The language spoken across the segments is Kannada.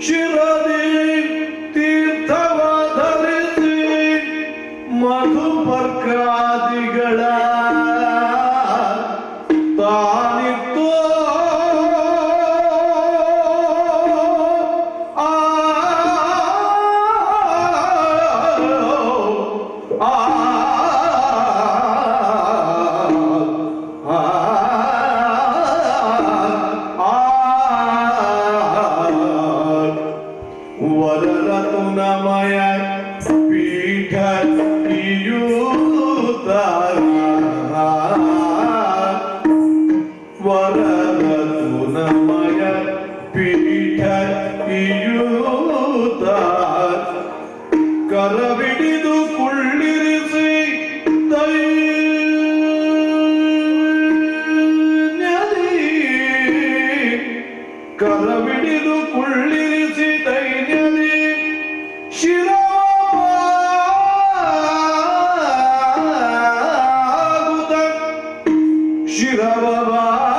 ಶಿರದಿ ತೀರ್ಥವ ಧರಿಸಿ ಮಧುಪರ್ಕಾದಿಗಳ ತಾನಿತ್ತು ವರರತ್ನಮಯ ಪೀಠ ವರರತ್ನಮಯ ಪೀಠ ಕರಬಿಡಿದು ಕುಳ್ಳಿರಿಸಿ ಕರಬಿಡಿದು ಕುಳ್ಳಿರಿಸಿ ದೈನ್ಯದಿ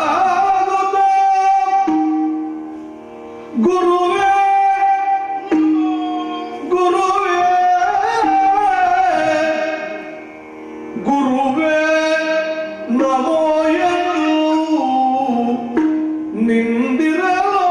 ಶಿರವಾಗುತ್ತ ಗುರುವೇ ಗುರುವೇ ಗುರುವೇ ನಮೋ ಎಂದು ನಿಂದಿರಲು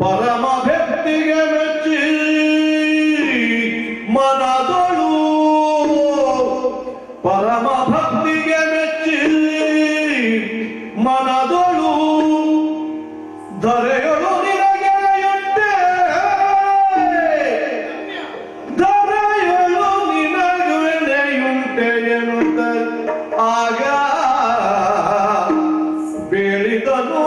ಪರಮ ಭಕ್ತಿಗೆ ಮೆಚ್ಚಿ ಮನದೊಳು ಪರಮ ಭಕ್ತಿಗೆ ಮೆಚ್ಚಿ ಮನದೊಳು ಧರೆಯೊಳು ನಿನಗೆಯುಂಟೆ ಧರೆಯೊಳು ನಿನಗೆಯುಂಟೆ ಎನ್ನುತ್ತ ಆಗ ಬೇಳಿದನು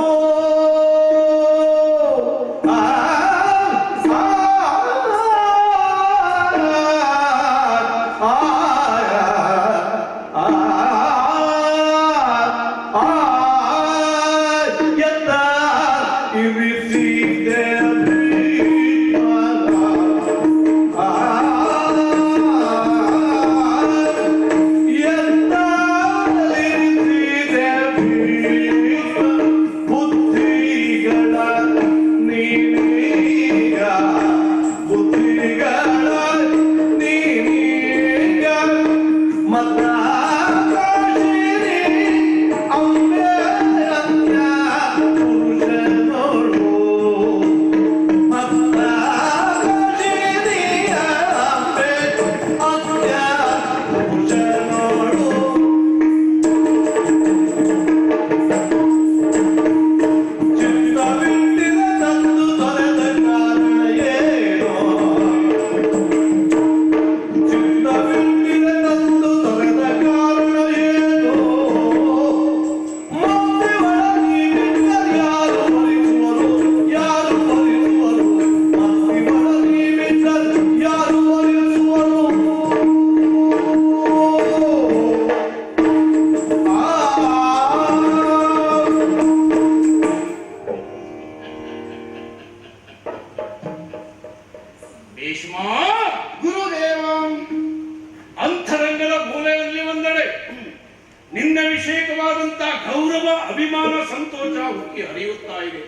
ನಿನ್ನ ವಿಷಯಕವಾದಂತ ಗೌರವ ಅಭಿಮಾನ ಸಂತೋಷ ಉಕ್ಕಿ ಹರಿಯುತ್ತಾ ಇದೆ.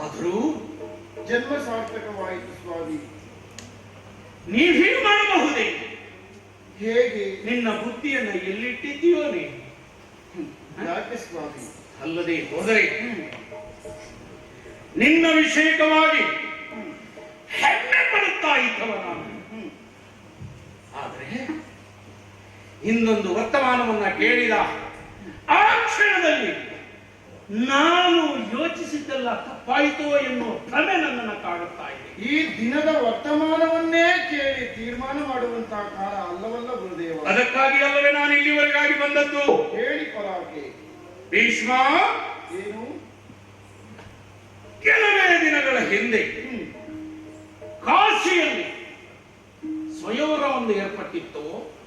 ಆದರೂ ಜನ್ಮ ಸಾರ್ಥಕವಾಯಿತು ಸ್ವಾಮಿ. ನೀವೇನು ಮಾಡಬಹುದೇ? ಹೇಗೆ? ನಿನ್ನ ಬುದ್ಧಿಯನ್ನ ಎಲ್ಲಿಟ್ಟಿದ್ದೀಯೋ ನೀನು? ಯಾಕೆ ಸ್ವಾಮಿ? ಅಲ್ಲದೆ ಹೋದರೆ ನಿನ್ನ ವಿಷಯಕವಾಗಿ ಹೆಮ್ಮೆ ಪಡುತ್ತಾ ಇದ್ದವ ನಾನು. ಆದರೆ ಇನ್ನೊಂದು ವರ್ತಮಾನವನ್ನ ಕೇಳಿದ ಆ ಕ್ಷಣದಲ್ಲಿ ನಾನು ಯೋಚಿಸಿದ್ದೆಲ್ಲ ತಪ್ಪಾಯಿತೋ ಎನ್ನುವ ಭ್ರಮೆ ನನ್ನನ್ನು ಕಾಡುತ್ತಾ ಇದೆ. ಈ ದಿನದ ವರ್ತಮಾನವನ್ನೇ ಕೇಳಿ ತೀರ್ಮಾನ ಮಾಡುವಂತಹ ಕಾಲ ಅಲ್ಲವಲ್ಲ ಗುರುದೇವ. ಅದಕ್ಕಾಗಿ ಅಲ್ಲವೇ ನಾನು ಇಲ್ಲಿವರೆಗಾಗಿ ಬಂದದ್ದು. ಹೇಳಿ ಪರಾಕೆ. ಭೀಷ್ಮ, ಏನು? ಕೆಲವೇ ದಿನಗಳ ಹಿಂದೆ ಕಾಶಿಯಲ್ಲಿ ಸ್ವಯಂವರವೊಂದು ಏರ್ಪಟ್ಟಿತ್ತು.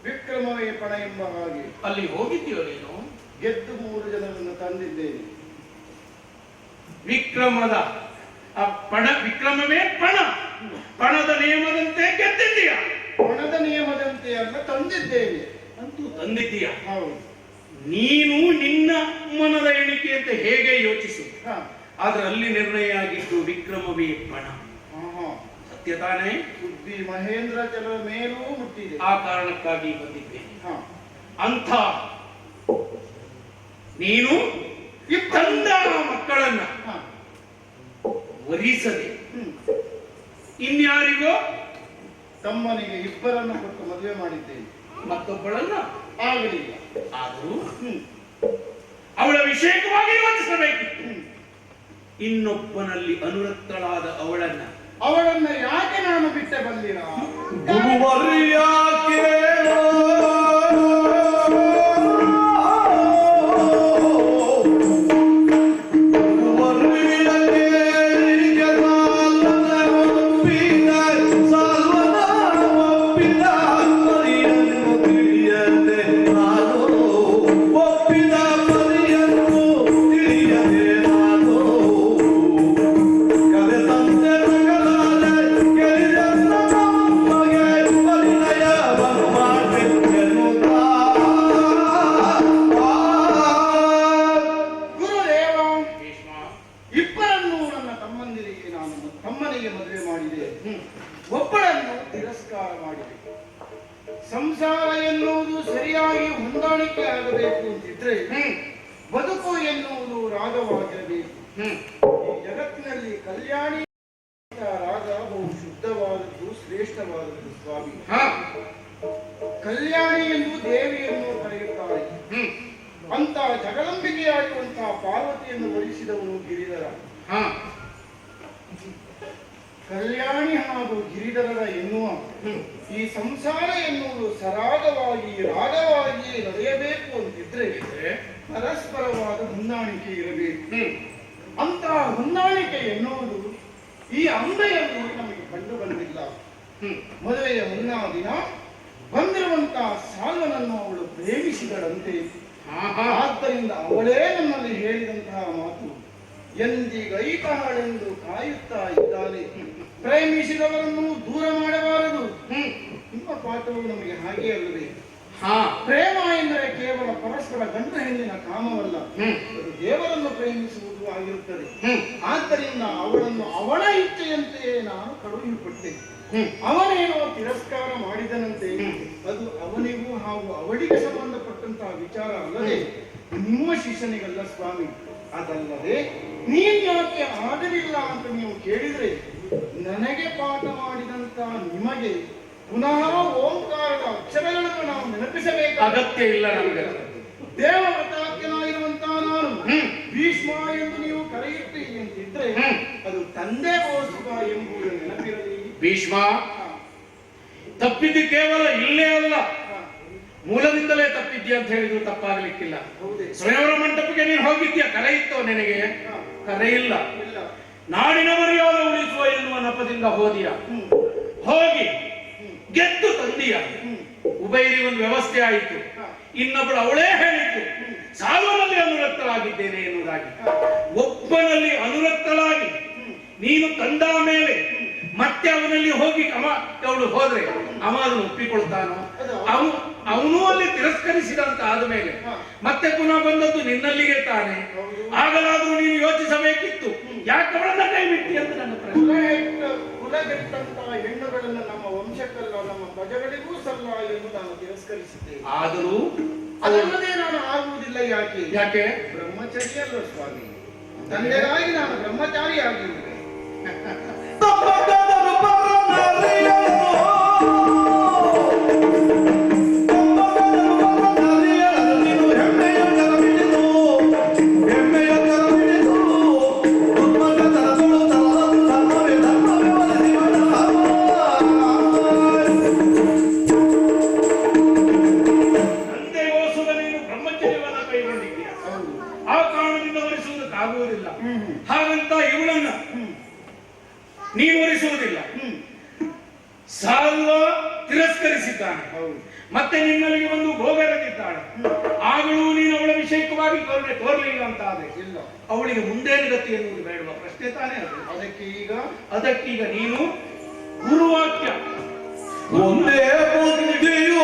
ವಿಕ್ರಮವೇ ಪಣ ಎಂಬ ಹಾಗೆ ಅಲ್ಲಿ ಹೋಗಿದ್ದೀಯೋ ನೀನು? ಗೆದ್ದು 3 ಜನರನ್ನು ತಂದಿದ್ದೇನೆ. ವಿಕ್ರಮದ ವಿಕ್ರಮವೇ ಪಣದ ನಿಯಮದಂತೆ ಗೆದ್ದಿದ್ದೀಯ. ಪಣದ ನಿಯಮದಂತೆ ಅಲ್ಲ, ತಂದಿದ್ದೇನೆ. ಅಂತೂ ತಂದಿದ್ದೀಯ. ಹೌದು. ನೀನು ನಿನ್ನ ಮನದ ಎಣಿಕೆ ಅಂತ ಹೇಗೆ ಯೋಚಿಸು, ಹಾ. ಆದ್ರೆ ಅಲ್ಲಿ ನಿರ್ಣಯ ಆಗಿದ್ದು ವಿಕ್ರಮವೇ ಪಣ. ಆಹಾ. ಸತ್ಯ ತಾನೇ? ಸುದ್ದಿ ಮಹೇಂದ್ರಾಚಲದ ಮೇಲೂ ಮುಟ್ಟಿದೆ. ಆ ಕಾರಣಕ್ಕಾಗಿ ಬಂದಿದ್ದೇನೆ. ಹಾ. ಅಂಥ ನೀನು ತಂದ ಮಕ್ಕಳನ್ನ ಹಾ. ವರಿಸದೆ ಹ್ಮ್. ಇನ್ಯಾರಿಗೋ ತಮ್ಮನಿಗೆ 2 ಕೊಟ್ಟು ಮದುವೆ ಮಾಡಿದ್ದೇನೆ. ಮತ್ತೊಬ್ಬಳನ್ನ ಆಗಲಿಲ್ಲ. ಆದರೂ ಹ್ಮ್. ಅವಳ ವಿಷಯಕವಾಗಿ ಯೋಚಿಸಬೇಕಿತ್ತು. ಇನ್ನೊಬ್ಬನಲ್ಲಿ ಅನುರಕ್ತಳಾದ ಅವಳನ್ನ ಯಾಕೆ ನಾನು ಬಿಟ್ಟೆ ಬಂದಿರ? ತಮ್ಮನಿಗೆ ಮದುವೆ ಮಾಡಿದೆ. ಒಬ್ಬಳನ್ನು ತಿರಸ್ಕಾರ ಮಾಡಿದೆ. ಸಂಸಾರ ಎನ್ನುವುದು ಸರಿಯಾಗಿ ಹೊಂದಾಣಿಕೆ ಆಗಬೇಕು ಅಂತಿದ್ರೆ ಬದುಕು ಎನ್ನುವುದು ರಾಗವಾಗಿರಬೇಕು. ಈ ಜಗತ್ತಿನಲ್ಲಿ ಕಲ್ಯಾಣಿ ರಾಗ ಬಹು ಶುದ್ಧವಾದದ್ದು, ಶ್ರೇಷ್ಠವಾದದ್ದು ಸ್ವಾಮಿ. ಕಲ್ಯಾಣಿ ಎಂದು ದೇವಿಯನ್ನು ಕರೆಯುತ್ತಾರೆ. ಅಂತ ಜಗದಂಬಿಕೆಯಾಗುವಂತಹ ಪಾರ್ವತಿಯನ್ನು ವರಿಸಿದವನು ಗಿರಿಧರ. ಕಲ್ಯಾಣಿ ಹಾಗೂ ಗಿರಿಧರರ ಎನ್ನುವ ಈ ಸಂಸಾರ ಎನ್ನುವುದು ಸರಾಗವಾಗಿ ರಾಗವಾಗಿ ನಡೆಯಬೇಕು ಅಂತಿದ್ರೆ ಪರಸ್ಪರವಾದ ಹೊಂದಾಣಿಕೆ ಇರಬೇಕು. ಅಂತಹ ಹೊಂದಾಣಿಕೆ ಎನ್ನುವುದು ಈ ಅಂಬೆಯಲ್ಲಿ ನಮಗೆ ಕಂಡು ಬಂದಿಲ್ಲ. ಮದುವೆಯ ಮುನ್ನಾ ದಿನ ಬಂದಿರುವಂತಹ ಸಾಲ್ವನನ್ನು ಅವಳು ಪ್ರೇಮಿಸಿದಳಂತೆ. ಆದ್ದರಿಂದ ಅವಳೇ ನನ್ನಲ್ಲಿ ಹೇಳಿದಂತಹ ಮಾತು, ಎಂದಿಗೈತಹಳೆಂದು ಕಾಯುತ್ತಾ ಇದ್ದಾನೆ, ಪ್ರೇಮಿಸಿದವರನ್ನು ದೂರ ಮಾಡಬಾರದು. ನಿಮ್ಮ ಪಾಠವು ನಮಗೆ ಹಾಗೆ ಅಲ್ಲವೇ? ಪ್ರೇಮ ಎಂದರೆ ಕೇವಲ ಪರಸ್ಪರ ಗಂಡು ಹೆಣ್ಣಿನ ಕಾಮವಲ್ಲ, ಅದು ದೇವರನ್ನು ಪ್ರೇಮಿಸುವುದು ಆಗಿರುತ್ತದೆ. ಆದ್ದರಿಂದ ಅವಳನ್ನು ಅವಳ ಇಚ್ಛೆಯಂತೆಯೇ ನಾನು ಕಳುಹಿಕೊಟ್ಟೆ. ಅವನೇನೋ ತಿರಸ್ಕಾರ ಮಾಡಿದನಂತೆ, ಅದು ಅವನಿಗೂ ಹಾಗೂ ಅವಳಿಗೆ ಸಂಬಂಧಪಟ್ಟಂತಹ ವಿಚಾರ ಅಲ್ಲದೆ ನಿಮ್ಮ ಶಿಷ್ಯನಿಗಲ್ಲ ಸ್ವಾಮಿ. ಅದಲ್ಲದೆ ನೀನ್ ಯಾಕೆ ಆಗಲಿಲ್ಲ ಅಂತ ನೀವು ಕೇಳಿದ್ರೆ, ನನಗೆ ಪಾಠ ಮಾಡಿದಂತ ನಿಮಗೆ ಪುನಃ ಓಂಕಾರದ ಅಕ್ಷರಗಳನ್ನು ನಾವು ನೆನಪಿಸಬೇಕು. ಅಗತ್ಯ ಇಲ್ಲ ನಮಗೆ. ದೇವವ್ರತಾಖ್ಯನಾಗಿರುವಂತಹ ನಾನು ಭೀಷ್ಮ ಎಂದು ನೀವು ಕರೆಯುತ್ತೀರಿ ಅಂತಿದ್ರೆ ಅದು ತಂದೆ ಗೋಸುಗ ಎಂಬುದು ನೆನಪಿರಲಿ. ಭೀಷ್ಮ ತಪ್ಪಿದ್ದು ಕೇವಲ ಇಲ್ಲೇ ಅಲ್ಲ, ಮೂಲದಿಂದಲೇ ತಪ್ಪಿದ್ಯಾ ಅಂತ ಹೇಳಿದ್ರು ತಪ್ಪಾಗ್ಲಿಕ್ಕಿಲ್ಲ. ಸ್ವಯಂವರ ಮಂಟಪಕ್ಕೆ ನೀನು ಹೋಗಿದ್ಯಾ? ಕರೆ ಇತ್ತೋ ನಿನಗೆ? ಕರೆ ಇಲ್ಲ. ನಾಡಿನ ಮರ್ಯಾದೆ ಉಳಿಸುವ ಎನ್ನುವ ನಪದಿಂದ ಹೋದಿಯ, ಹೋಗಿ ಗೆದ್ದು ತಂದಿಯ. ಉಭಯರಿ ಒಂದು ವ್ಯವಸ್ಥೆ ಆಯಿತು. ಇನ್ನೊಬ್ಬಳು ಅವಳೇ ಹೇಳಿತ್ತು, ಸಾಲುವಲ್ಲಿ ಅನುರಕ್ತರಾಗಿದ್ದೇನೆ ಎನ್ನುವುದಾಗಿ. ಒಬ್ಬನಲ್ಲಿ ಅನುರಕ್ತಳಾಗಿ ನೀನು ತಂದ ಮೇಲೆ ಮತ್ತೆ ಅವನಲ್ಲಿ ಹೋಗಿ ಅವಳು ಹೋದ್ರೆ ಅವ ಅದನ್ನು ಒಪ್ಪಿಕೊಳ್ತಾನೋ? ಅವನು ಅಲ್ಲಿ ತಿರಸ್ಕರಿಸಿದಂತ ಆದ ಮೇಲೆ ಮತ್ತೆ ಪುನಃ ಬಂದದ್ದು ನಿನ್ನಲ್ಲಿಗೆ ತಾನೆ. ಆಗಲಾದ್ರೂ ನೀನು ಯೋಚಿಸಬೇಕಿತ್ತು, ಯಾಕೆ ಅವಳನ್ನ ಕೈ ಬಿಟ್ಟಿ ಅಂತ ನನ್ನ ಪ್ರಶ್ನೆ. ಕುಲಗೆಟ್ಟಂತಹ ಹೆಣ್ಣುಗಳನ್ನು ನಮ್ಮ ವಂಶಕ್ಕಲ್ಲ, ನಮ್ಮ ಪ್ರಜೆಗಳಿಗೂ ಸಲ್ಲ ಎಂದು ನಾನು ತಿರಸ್ಕರಿಸಿದ್ದೇನೆ. ಆದರೂ ಅದಲ್ಲದೆ ನಾನು ಆಗುವುದಿಲ್ಲ. ಯಾಕೆ? ಯಾಕೆ? ಬ್ರಹ್ಮಚರ್ಯ ಅಲ್ವ ಸ್ವಾಮಿ. ತಂದೆಗಾಗಿ ನಾನು ಬ್ರಹ್ಮಚಾರಿ ಆಗಿರುವೆ. ಹೆಮ್ಮೆಯ ಬೆಂಬಲಿಸುವುದಿಲ್ಲ. ಸಾಲ್ವ ತಿರಸ್ಕರಿಸಿದ್ದಾನೆ. ಮತ್ತೆ ನಿನ್ನಲ್ಲಿಗೆ ಬಂದು ಭೋಗರದಿದ್ದಾಳೆ. ಆಗಲೂ ನೀನು ಅವಳ ವಿಷಯಕವಾಗಿ ಕರುಣೆ ತೋರ್ಲಿಲ್ಲ ಅಂತ ಆದ್ರೆ ಇಲ್ಲ, ಅವಳಿಗೆ ಮುಂದೇನು ಗತಿ ಎನ್ನುವುದು ಬೇಡುವ ಪ್ರಶ್ನೆ ತಾನೇ ಅದು. ಅದಕ್ಕೀಗ ನೀನು ಗುರುವಾಕ್ಯ ಒಂದೇ ಬುದ್ಧಿಯೋ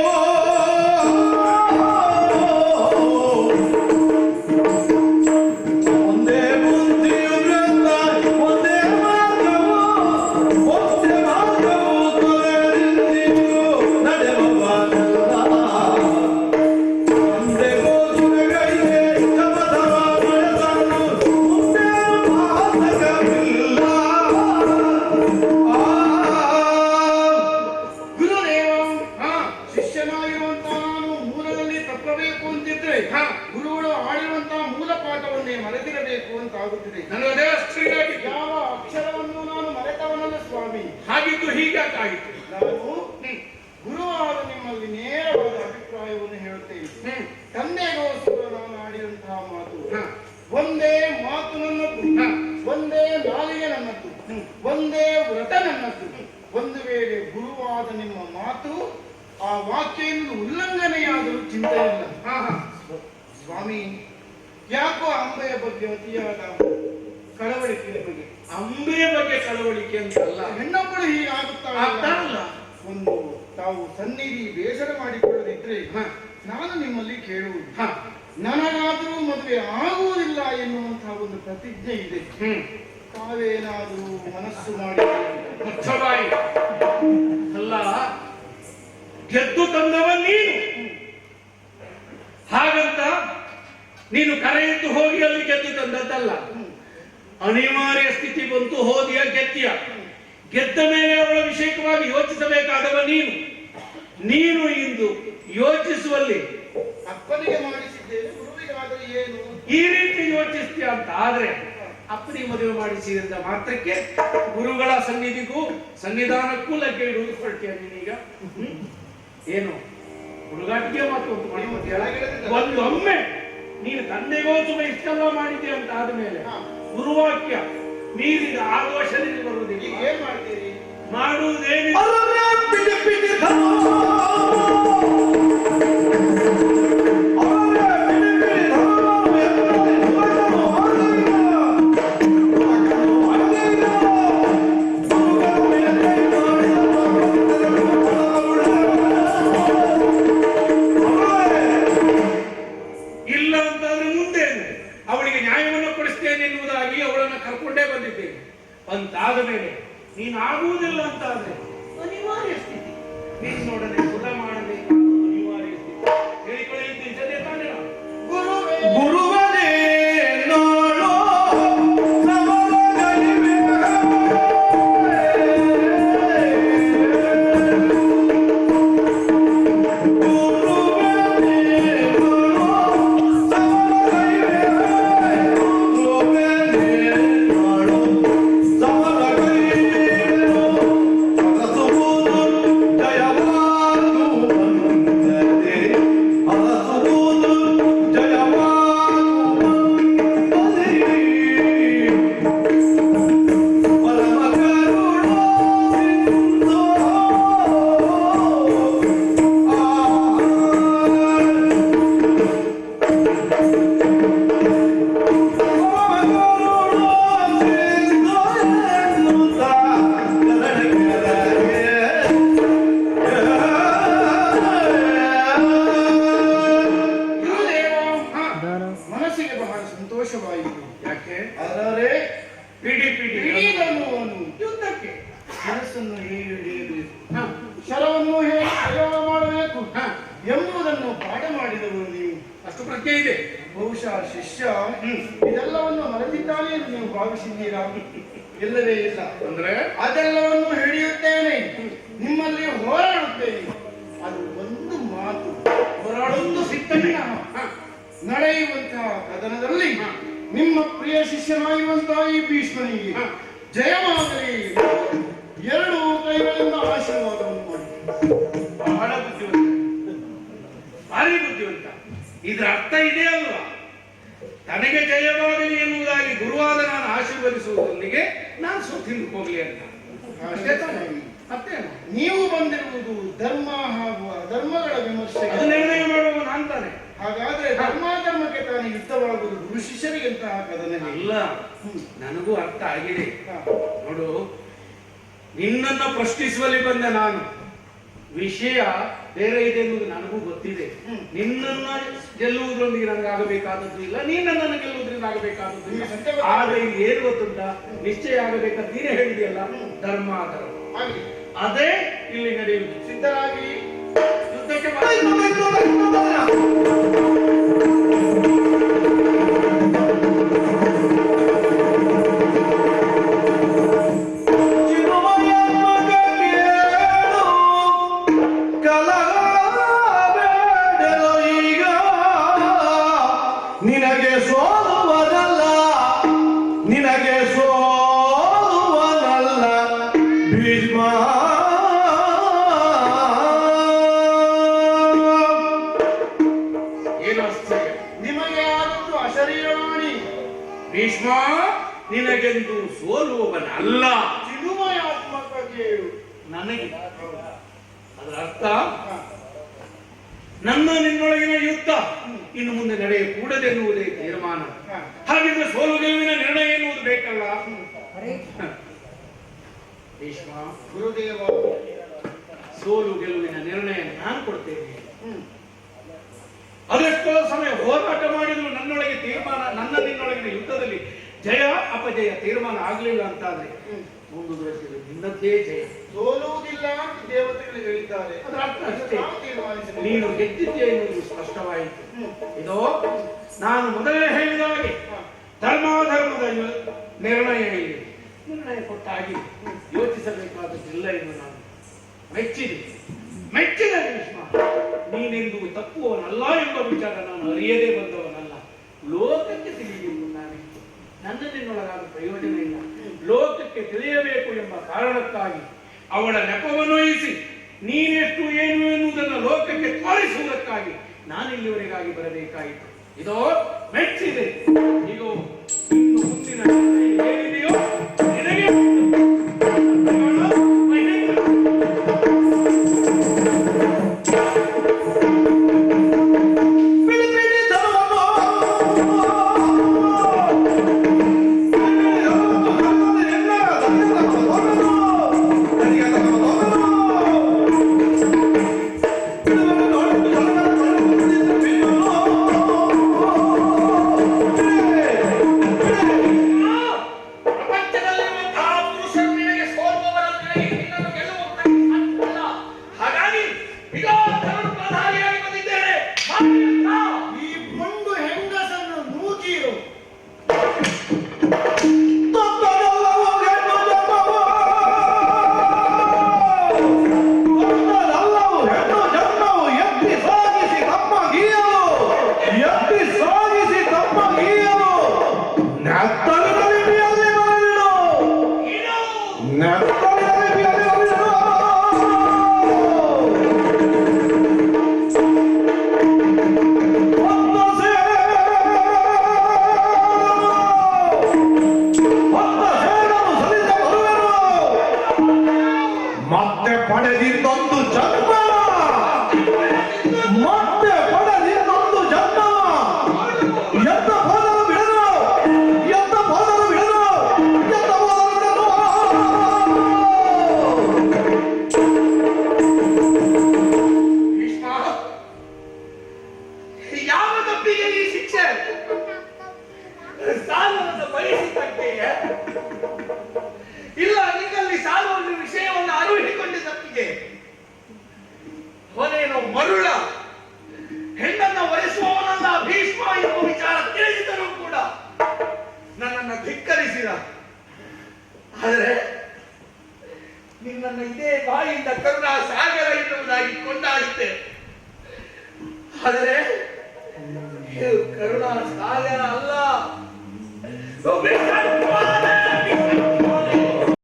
ಒಂದೇ ಬುದ್ಧಿಯು ಗ್ರಂಥ ಒಂದೇ ಮಾರ್ಗವು ಒಂದೇ ಮಾರ್ಗವು ತೊರೆದಿದ್ದೀಯೋ ನಡೆಯುವ ಒಂದೇ ಗೋಸುರಗಳಿಗೆ ಶಪಥವ ನಡೆಸಲು ಮುಂದೆ ಮಾತಕವಿಲ್ಲ. ಶಿಷ್ಯನಾಗಿರುವಂತಹ ನಾನು ಮೂಲದಲ್ಲಿ ತಪ್ಪಬೇಕು ಅಂತಿದ್ರೆ ಗುರುಗಳು ಆಡಿರುವಂತಹ ಮೂಲ ಪಾಠವನ್ನೇ ಮರೆತಿರಬೇಕು ಅಂತ ಆಗುತ್ತಿದೆ. ನನಗದೇ ಅಷ್ಟ್ರಿಗಾಗಿ ಯಾವ ಅಕ್ಷರವನ್ನು ನಾನು ಮರೆತವನಲ್ಲ ಸ್ವಾಮಿ. ಹಾಗಿದ್ದು ಹೀಗಾಗಿತ್ತು. ನಾನು ಗುರುವಾದ ನಿಮ್ಮಲ್ಲಿ ನೇರವಾದ ಅಭಿಪ್ರಾಯವನ್ನು ಹೇಳುತ್ತೇನೆ. ತಂದೆಗೋಸ್ಕರ ನಾನು ಆಡಿದಂತಹ ಮಾತು ಒಂದೇ ಮಾತು ನನ್ನದ್ದು, ಒಂದೇ ನಾಲಿಗೆ ನನ್ನದ್ದು, ಒಂದೇ ವ್ರತ ನನ್ನದ್ದು. ಒಂದು ವೇಳೆ ಗುರುವಾದ ನಿಮ್ಮ ಮಾತು ಆ ವಾಕ್ಯವನ್ನು ಉಲ್ಲಂಘನೆಯಾದರೂ ಚಿಂತೆ ಇಲ್ಲ. ಸ್ವಾಮಿ, ಯಾಕೋ ಅಂಬೆಯ ಬಗ್ಗೆ ಅತಿಯಾದ ಕಳವಳಿಕೆಯ ಬಗ್ಗೆ. ಅಂಬೆಯ ಬಗ್ಗೆ ಕಳವಳಿಕೆ ಅಂತಲ್ಲ, ಹೆಣ್ಣೊಬ್ಬಳು ಹೀಗಾಗುತ್ತಾಳಲ್ಲ. ಒಂದು ತಾವು ಸನ್ನಿಧಿ ಬೇಸರ ಮಾಡಿಕೊಳ್ಳದಿದ್ರೆ ನಾನು ನಿಮ್ಮಲ್ಲಿ ಕೇಳುವುದು, ನನಗಾದರೂ ಮದುವೆ ಆಗುವುದಿಲ್ಲ ಎನ್ನುವಂತಹ ಒಂದು ಪ್ರತಿಜ್ಞೆ ಇದೆ. ತಾವೇನಾದರೂ ಮನಸ್ಸು ಮಾಡಿ ಅಲ್ಲ, ಗೆದ್ದು ತಂದವ ನೀನು. ಹಾಗಂತ ನೀನು ಕರೆಯಿದ್ದು ಹೋಗಿ ಅಲ್ಲಿ ಗೆದ್ದು ತಂದದ್ದಲ್ಲ. ಅನಿವಾರ್ಯ ಸ್ಥಿತಿ ಬಂತು, ಹೋದಿಯ ಗೆದ್ದಿಯ. ಗೆದ್ದ ಮೇಲೆ ಅವಳ ವಿಷಯಕವಾಗಿ ಯೋಚಿಸಬೇಕಾದವ ನೀನು. ನೀನು ಇಂದು ಯೋಚಿಸುವಲ್ಲಿ ಅಪ್ಪನಿಗೆ ಮಾಡಿಸಿದ್ದೇನೆ, ಗುರುವಿಗಾದರೆ ಏನು ಈ ರೀತಿ ಯೋಚಿಸ್ತೀಯ ಅಂತ ಆದ್ರೆ ಅಪ್ಪನಿಗೆ ಮದುವೆ ಮಾಡಿಸಿದ ಮಾತ್ರಕ್ಕೆ ಗುರುಗಳ ಸನ್ನಿಧಿಗೂ ಸನ್ನಿಧಾನಕ್ಕೂ ಲಗ್ಗೆ ಇಡುವುದು ಹೊರಟಿಯ ನೀನೀಗ. ಏನು ಹುಡುಗಾಟಿಗೆ ಮಾತು ಒಂದೊಮ್ಮೆ ನೀನು ತಂದೆಗೋಸ್ಕರ ಇಷ್ಟೆಲ್ಲ ಮಾಡಿದ್ದೆ ಅಂತ ಆದ್ಮೇಲೆ ಗುರುವಾಕ್ಯ ಮೀರಿದ ಆದೋಷ ನಿನಗೆ ಬರುವುದಿಲ್ಲ. ಏನ್ ಮಾಡ್ತೀರಿ? ಮಾಡುವುದೇನಿಲ್ಲ. ಇಲ್ಲ ಅಂತಂದ್ರೆ ಮುಂದೇನು ಅವಳಿಗೆ ನ್ಯಾಯವನ್ನು ಕೊಡಿಸ್ತೇನೆ ಎನ್ನುವುದಾಗಿ ಅವಳನ್ನು ಕರ್ಕೊಂಡೇ ಬಂದಿದ್ದೇನೆ. ಅಂತಾದ ಮೇಲೆ ನೀನು ಆಗುವುದಿಲ್ಲ ಅಂತ ಆದ್ರೆ ಅನಿವಾರ್ಯ ಸ್ಥಿತಿ. ನೀನು ನೋಡದೆ ಸುಖ ಮಾಡಬೇಕು ಅನಿವಾರ್ಯ ಸ್ಥಿತಿ ಹೇಳಿಕೊಳ್ಳಿ ತಾನೇ. ಗುರುವನೇ ನೋಡೋ ಶರವನ್ನು ಹೇಗೆ ಪ್ರಯೋಗ ಮಾಡಬೇಕು ಎಂಬುದನ್ನು ಪಾಠ ಮಾಡಿದವರು ನೀವು. ಅಷ್ಟು ಪ್ರಜ್ಞೆ ಇದೆ. ಬಹುಶಃ ಶಿಷ್ಯ ಇದೆಲ್ಲವನ್ನು ಮರೆತಿದ್ದಾನೆ ಎಂದು ನೀವು ಭಾವಿಸಿದ್ದೀರಾ? ಇಲ್ಲವೇ ಇಲ್ಲ. ಅಂದ್ರೆ ಅದೆಲ್ಲವನ್ನು ಹಿಡಿಯುತ್ತೇನೆ, ನಿಮ್ಮಲ್ಲಿ ಹೋರಾಡುತ್ತೇನೆ. ಅದು ಒಂದು ಮಾತು, ಹೋರಾಡೊಂದು ಸಿದ್ಧತೆ ನಡೆಯುವಂತಹ ಕದನದಲ್ಲಿ ನಿಮ್ಮ ಪ್ರಿಯ ಶಿಷ್ಯನಾಗಿರುವಂತಹ ಈ ಭೀಷ್ಮನಿಗೆ ಜಯವಾಗಲಿ ಎರಡು ಕೈಗಳಿಂದ ಆಶೀರ್ವಾದವನ್ನು ಮಾಡಿ. ಬಹಳ ಬುದ್ಧಿವಂತ, ಭಾರಿ ಬುದ್ಧಿವಂತ. ಇದರ ಅರ್ಥ ಇದೆ ಅಲ್ವಾ? ತನಗೆ ಜಯವಾಗಲಿ ಎನ್ನುವುದಾಗಿ ಗುರುವಾದ ನಾನು ಆಶೀರ್ವದಿಸುವುದರೊಂದಿಗೆ ನಾನು ಸೋತಿಂದು ಹೋಗಲಿ ಅಂತ. ಅಷ್ಟೇ ತಾನೇ? ಮತ್ತೇನು? ನೀವು ಬಂದಿರುವುದು ಧರ್ಮ ಹಾಗೂ ಅಧರ್ಮಗಳ ವಿಮರ್ಶೆ. ಅದು ನಿರ್ಣಯ ಮಾಡುವ ನಾನ್ ತಾನೆ. ಹಾಗಾದ್ರೆ ಧರ್ಮಾಧರ್ಮಕ್ಕೆ ತಾನೇ ಯುದ್ಧವಾಗುವುದು ಗುರು ಶಿಷ್ಯರಿಗಿಂತಹ ಕದನ ಅಲ್ಲ, ನನಗೂ ಅರ್ಥ ಆಗಿದೆ. ನೋಡು, ನಿನ್ನನ್ನ ಪ್ರಶ್ನಿಸುವಲ್ಲಿ ಬಂದ ನಾನು, ವಿಷಯ ಬೇರೆ ಇದೆ ಎನ್ನುವುದು ನನಗೂ ಗೊತ್ತಿದೆ. ನಿನ್ನನ್ನ ಗೆಲ್ಲುವುದರೊಂದಿಗೆ ನನಗಾಗಬೇಕಾದದ್ದು ಇಲ್ಲ, ನೀನ್ ನನ್ನನ್ನು ಗೆಲ್ಲುವುದರಿಂದ ಆಗಬೇಕಾದದ್ದು ಇಲ್ಲ. ಆದ್ರೆ ಇಲ್ಲಿ ಏನು ಗೊತ್ತುಂಟ, ನಿಶ್ಚಯ ಆಗಬೇಕಂತ ನೀನೇ ಹೇಳಿದೆಯಲ್ಲ, ಧರ್ಮ ಅಧರ್ಮ ಅದೇ ಇಲ್ಲಿ ನಡೆಯುವುದು. ಸಿದ್ಧರಾಗಿ ಯುದ್ಧಕ್ಕೆ ನಿನಗೆ ಸೋಲುವನಲ್ಲ, ನಿನಗೆ ಸೋಲುವನಲ್ಲ ಭೀಷ್ಮ. ಏನು ಆಶ್ಚರ್ಯ, ನಿಮಗೆ ಆದದ್ದು ಅಶರೀರವಾಣಿ. ಭೀಷ್ಮ ನಿನಗೆಂದು ಸೋಲುವವನಲ್ಲ. ಚಿನ್ಮಯಾತ್ಮಕ ಕೇಳು. ನನಗೆ ಅದರ ಅರ್ಥ, ನನ್ನ ನಿನ್ನೊಳಗಿನ ಯುದ್ಧ ಇನ್ನು ಮುಂದೆ ನಡೆಯಕೂಡದೆನ್ನುವುದೇ ತೀರ್ಮಾನ. ಹಾಗಿದ್ರೆ ಸೋಲು ಗೆಲುವಿನ ನಿರ್ಣಯ ಎನ್ನುವುದು ಬೇಕಲ್ಲ. ಭೀಷ್ಮ, ಗುರುದೇವ, ಸೋಲು ಗೆಲುವಿನ ನಿರ್ಣಯ ನಾನು ಕೊಡ್ತೇನೆ. ಅದೆಷ್ಟೋ ಸಮಯ ಹೋರಾಟ ಮಾಡಿದ್ರು ನನ್ನೊಳಗೆ ತೀರ್ಮಾನ, ನನ್ನ ನಿನ್ನೊಳಗಿನ ಯುದ್ಧದಲ್ಲಿ ಜಯ ಅಪಜಯ ತೀರ್ಮಾನ ಆಗ್ಲಿಲ್ಲ ಅಂತಾದ್ರೆ ಒಂದು ದೃಷ್ಟಿಯಲ್ಲಿ ನಿನ್ನದ್ದೇ ಜಯ. ಸೋಲುವುದಿಲ್ಲ ಅಂತ ದೇವತೆಗಳು ಹೇಳಿದ್ದಾರೆ. ಅದರ ಅರ್ಥ ಅಷ್ಟೇ, ನಾವು ತೀರ್ಮಾನಿಸಬೇಕು. ನೀನು ಗೆದ್ದಿದ್ದೆ ಎನ್ನುವುದು ಸ್ಪಷ್ಟವಾಯಿತು. ಇದು ನಾನು ಮೊದಲೇ ಹೇಳಿದ ಹಾಗೆ ಧರ್ಮಾಧರ್ಮದ ನಿರ್ಣಯ ಇಲ್ಲಿ ನಿರ್ಣಯ ಕೊಟ್ಟಾಗಿ ಯೋಚಿಸಬೇಕಾದದ್ದಿಲ್ಲ ಎಂದು ನಾನು ಮೆಚ್ಚಿದೆ. ಭೀಷ್ಮ, ನೀನೆಂದು ತಪ್ಪುವವನಲ್ಲ ಎಂಬ ವಿಚಾರ ನಾನು ಅರಿಯದೇ ಬಂದವನಲ್ಲ. ಲೋಕಕ್ಕೆ ತಿಳಿಯಬೇಕು ನಾನಿತ್ತು, ನನ್ನ ನಿನ್ನೊಳಗಾದ ಪ್ರಯೋಜನ ಇಲ್ಲ. ಲೋಕಕ್ಕೆ ತಿಳಿಯಬೇಕು ಎಂಬ ಕಾರಣಕ್ಕಾಗಿ ಅವಳ ನೆಪವನ್ನು ವಹಿಸಿ ನೀನೆಷ್ಟು ಏನು ಎನ್ನುವುದನ್ನು ಲೋಕಕ್ಕೆ ತೋರಿಸುವುದಕ್ಕಾಗಿ ನಾನಿಲ್ಲಿವರೆಗಾಗಿ ಬರಬೇಕಾಯಿತು. ಇದೋ ಮೆಚ್ಚಿದೆ. ಈಗ ಇನ್ನು ಮುಂದಿನ ಏನಿದೆಯೋ ನಿನಗೆ ಆದರೆ ನಿನ್ನನ್ನು ಇದೇ ಬಾಯಿಂದ ಕರುಣಾ ಸಾಗರ ಎನ್ನುವುದಾಗಿ ಕೊಂಡಾಡಿದ್ದೆ. ಆದರೆ ಕರುಣಾ ಸಾಗರ ಅಲ್ಲ,